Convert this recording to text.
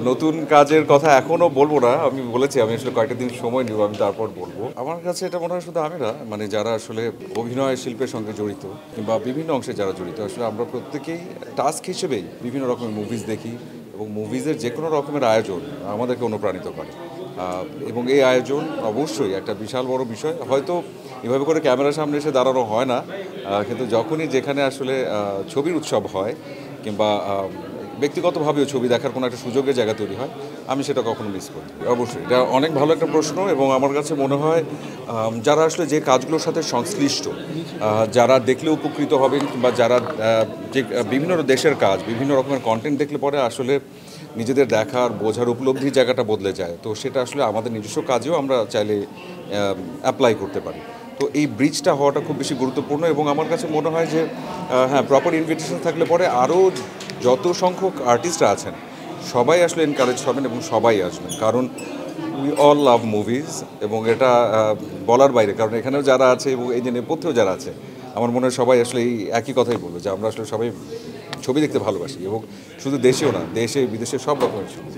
নতুন কাজের কথা এখনও বলবো না, আমি বলেছি আমি আসলে কয়েকটা দিন সময় নিব, আমি তারপর বলবো। আমার কাছে এটা মনে হয় শুধু আমি না, মানে যারা আসলে অভিনয় শিল্পের সঙ্গে জড়িত কিংবা বিভিন্ন অংশে যারা জড়িত, আসলে আমরা প্রত্যেকেই টাস্ক হিসেবেই বিভিন্ন রকমের মুভিজ দেখি এবং মুভিজের যে কোনো রকমের আয়োজন আমাদেরকে অনুপ্রাণিত করে। এবং এই আয়োজন অবশ্যই একটা বিশাল বড় বিষয়, হয়তো এভাবে করে ক্যামেরার সামনে এসে দাঁড়ানো হয় না, কিন্তু যখনই যেখানে আসলে ছবির উৎসব হয় কিংবা ব্যক্তিগতভাবেও ছবি দেখার কোনো একটা সুযোগের জায়গা তৈরি হয়, আমি সেটা কখনো মিস করি। অবশ্যই এটা অনেক ভালো একটা প্রশ্ন এবং আমার কাছে মনে হয় যারা আসলে যে কাজগুলোর সাথে সংশ্লিষ্ট, যারা দেখলে উপকৃত হবেন কিংবা যারা যে বিভিন্ন দেশের কাজ, বিভিন্ন রকমের কন্টেন্ট দেখলে পরে আসলে নিজেদের দেখার বোঝার উপলব্ধির জায়গাটা বদলে যায়, তো সেটা আসলে আমাদের নিজস্ব কাজেও আমরা চাইলে অ্যাপ্লাই করতে পারি। তো এই ব্রিজটা হওয়াটা খুব বেশি গুরুত্বপূর্ণ এবং আমার কাছে মনে হয় যে হ্যাঁ, প্রপার ইনভিটেশন থাকলে পরে আরও যত সংখ্যক আর্টিস্টরা আছেন সবাই আসলে এনকারেজ হবেন এবং সবাই আসবেন, কারণ উই অল লাভ মুভিজ এবং এটা বলার বাইরে, কারণ এখানেও যারা আছে এবং এই যে নেপথ্যেও যারা আছে, আমার মনে হয় সবাই আসলে এই একই কথাই বলবে যে আমরা আসলে সবাই ছবি দেখতে ভালোবাসি এবং শুধু দেশেও না, দেশে বিদেশে সব রকমের ছবি।